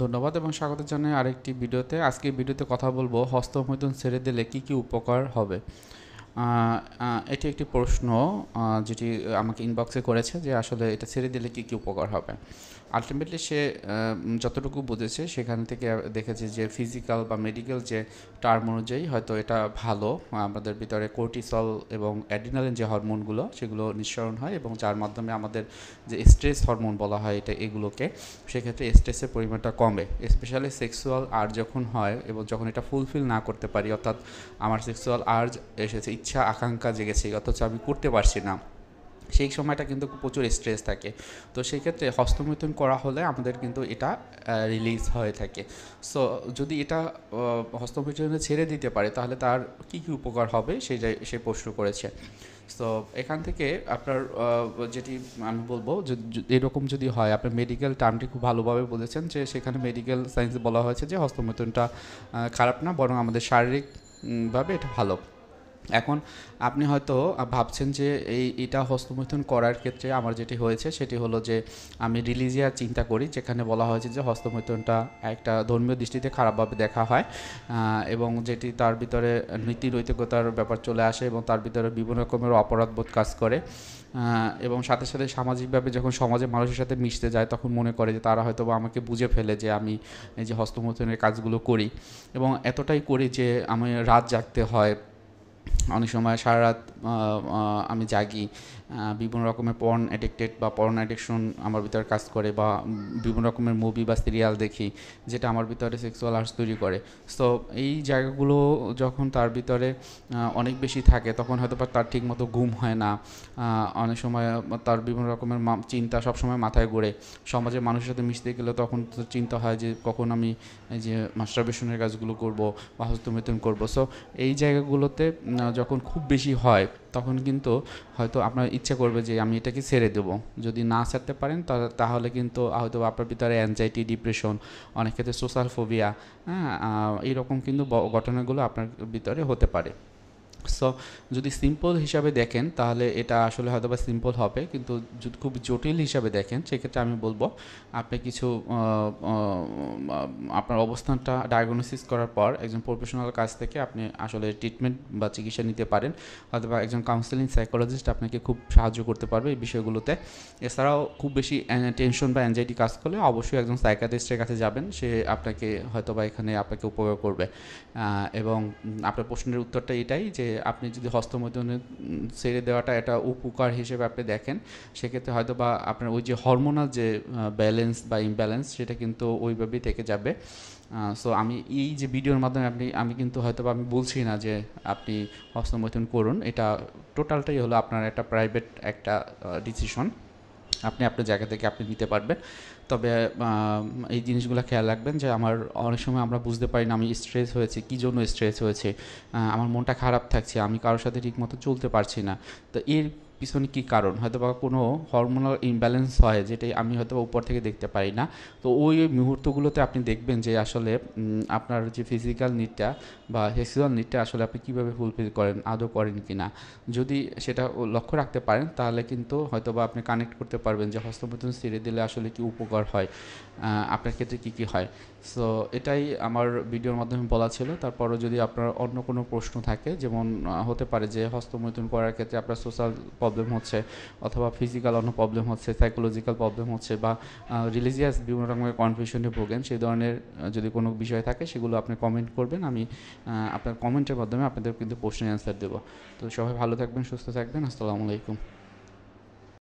ধন্যবাদ এবং স্বাগত জানাই আরেকটি ভিডিওতে। আজকে ভিডিওতে কথা বলবো হস্তমৈথুন ছেড়ে দিলে কি কি উপকার হবে। এটি একটি প্রশ্ন যেটি আমাকে ইনবক্সে করেছে যে আসলে এটা ছেড়ে দিলে কি কি উপকার হবে। আলটিমেটলি সে যতটুকু বুঝেছে সেখান থেকে দেখেছে যে ফিজিক্যাল বা মেডিকেল যে টার্ম অনুযায়ী হয়তো এটা ভালো। আমাদের ভিতরে কোর্টিসল এবং অ্যাড্রিনালিন যে হরমোনগুলো সেগুলো নিঃসরণ হয় এবং যার মাধ্যমে আমাদের যে স্ট্রেস হরমোন বলা হয় এগুলোকে, সেক্ষেত্রে স্ট্রেসের পরিমাণটা কমে। স্পেশালি সেক্সুয়াল আর্জ যখন হয় এবং যখন এটা ফুলফিল না করতে পারি, অর্থাৎ আমার সেক্সুয়াল আর্জ এসেছে, ইচ্ছা আকাঙ্ক্ষা জেগেছে, অথচ আমি করতে পারছি না, সেই সময়টা কিন্তু প্রচুর স্ট্রেস থাকে। তো সেই ক্ষেত্রে হস্তমৈথুন করা হলে আমাদের কিন্তু এটা রিলিজ হয়ে থাকে। সো যদি এটা হস্তমৈথুনে ছেড়ে দিতে পারে তাহলে তার কী কী উপকার হবে সে প্রশ্ন করেছে। সো এখান থেকে আপনার যেটি আমি বলবো যে এরকম যদি হয়, আপনার মেডিকেল টার্মটি খুব ভালোভাবে বলেছেন যে সেখানে মেডিকেল সায়েন্সে বলা হয়েছে যে হস্তমৈথুনটা খারাপ না, বরং আমাদের শারীরিক ভাবে এটা ভালো। এখন আপনি হয়তো ভাবছেন যে এটা হস্তমৈথুন করার ক্ষেত্রে আমার যেটি হয়েছে সেটি হলো যে আমি রিলিজিয়ার চিন্তা করি, যেখানে বলা হয়েছে যে হস্তমৈথুনটা একটা ধর্মীয় দৃষ্টিতে খারাপভাবে দেখা হয় এবং যেটি তার ভিতরে নীতি নৈতিকতার ব্যাপার চলে আসে এবং তার ভিতরে বিভিন্ন রকমের অপরাধবোধ কাজ করে এবং সাথে সাথে সামাজিকভাবে যখন সমাজে মানুষের সাথে মিশতে যায় তখন মনে করে যে তারা হয়তো বা আমাকে বুঝে ফেলে যে আমি এই যে হস্তমৈথুনের কাজগুলো করি, এবং এতটাই করি যে আমি রাত জাগতে হয়, অনেক সময় সারা রাত আমি জাগি, বিভিন্ন রকমের পর্ন অ্যাডিক্টেড বা পর্ন অ্যাডিকশন আমার ভিতরে কাজ করে, বা বিভিন্ন রকমের মুভি বা সিরিয়াল দেখি যেটা আমার ভিতরে সেক্সুয়াল আর্জ তৈরি করে। সো এই জায়গাগুলো যখন তার ভিতরে অনেক বেশি থাকে তখন হয়তো বা তার ঠিকমতো ঘুম হয় না, অনেক সময় তার বিভিন্ন রকমের চিন্তা সবসময় মাথায় ঘোরে। সমাজের মানুষের সাথে মিশতে গেলে তখন তো চিন্তা হয় যে কখন আমি এই যে মাস্টারবেশনের কাজগুলো করব বা হস্তমৈথুন করব। সো এই জায়গাগুলোতে যখন খুব বেশি হয় তখন কিন্তু হয়তো আপনার ইচ্ছা করবে যে আমি এটাকে ছেড়ে দেবো। যদি না ছাড়তে পারেন তাহলে কিন্তু হয়তো আপনার ভিতরে অ্যাংজাইটি, ডিপ্রেশন, অনেক ক্ষেত্রে সোশ্যাল ফোবিয়া, হ্যাঁ, এইরকম কিন্তু ঘটনাগুলো আপনার ভিতরে হতে পারে। সো যদি সিম্পল হিসাবে দেখেন তাহলে এটা আসলে হয়তো বা সিম্পল হবে, কিন্তু যদি খুব জটিল হিসাবে দেখেন সেক্ষেত্রে আমি বলবো আপনি কিছু আপনার অবস্থানটা ডায়াগনোসিস করার পর একজন প্রফেশনাল কাছ থেকে আপনি আসলে ট্রিটমেন্ট বা চিকিৎসা নিতে পারেন। হয়তো বা একজন কাউন্সেলিং সাইকোলজিস্ট আপনাকে খুব সাহায্য করতে পারবে এই বিষয়গুলোতে। এছাড়াও খুব বেশি টেনশন বা অ্যাংজাইটি কাজ করলে অবশ্যই একজন সাইকিয়াট্রিস্টের কাছে যাবেন, সে আপনাকে হয়তো বা এখানে আপনাকে উপকার করবে। এবং আপনার প্রশ্নের উত্তরটা এটাই যে আপনি যদি হস্তমৈথুনে ছেড়ে দেওয়াটা এটা উপকার হিসেবে আপনি দেখেন, সেক্ষেত্রে হয়তো বা আপনার ওই যে হরমোনাল যে ব্যালেন্স বা ইমব্যালেন্স সেটা কিন্তু ওইভাবেই থেকে যাবে। সো আমি এই যে ভিডিওর মাধ্যমে আমি কিন্তু হয়তো বা আমি বলছি না যে আপনি হস্তমৈথুন করুন, এটা টোটালটাই হলো আপনার একটা প্রাইভেট একটা ডিসিশন, আপনি আপনার জায়গা থেকে আপনি নিতে পারবেন। তবে এই জিনিসগুলো খেয়াল রাখবেন যে আমার অনেক সময় আমরা বুঝতে পারি না আমি স্ট্রেস হয়েছে, কী জন্য স্ট্রেস হয়েছে, আমার মনটা খারাপ থাকছে, আমি কারোর সাথে ঠিকমতো চলতে পারছি না। তো এর পিছনে কী কারণ, হয়তো বা কোনো হরমোনাল ইমব্যালেন্স হয় যেটাই আমি হয়তো উপর থেকে দেখতে পারি না। তো ওই মুহূর্তগুলোতে আপনি দেখবেন যে আসলে আপনার যে ফিজিক্যাল নিডটা বা সেক্সুয়াল নিডটা আসলে আপনি কীভাবে ফুলফিল করেন, আদৌ করেন কি না। যদি সেটা লক্ষ্য রাখতে পারেন তাহলে কিন্তু হয়তো বা আপনি কানেক্ট করতে পারবেন যে হস্তমৈথুন ছেড়ে দিলে আসলে কি উপকার হয়, আপনার ক্ষেত্রে কী কী হয়। সো এটাই আমার ভিডিওর মাধ্যমে বলা ছিল। তারপরও যদি আপনার অন্য কোনো প্রশ্ন থাকে, যেমন হতে পারে যে হস্তমৈথুন করার ক্ষেত্রে আপনার সোশ্যাল প্রবলেম হচ্ছে, অথবা ফিজিক্যাল অন্য প্রবলেম হচ্ছে, সাইকোলজিক্যাল প্রবলেম হচ্ছে, বা রিলিজিয়াস বিভিন্ন রকমের কনফিউশনে ভোগেন, সেই ধরনের যদি কোনো বিষয় থাকে সেগুলো আপনি কমেন্ট করবেন, আমি আপনার কমেন্টের মাধ্যমে আপনাদের কিন্তু প্রশ্নের অ্যান্সার দেবো। তো সবাই ভালো থাকবেন, সুস্থ থাকবেন। আসসালামু আলাইকুম।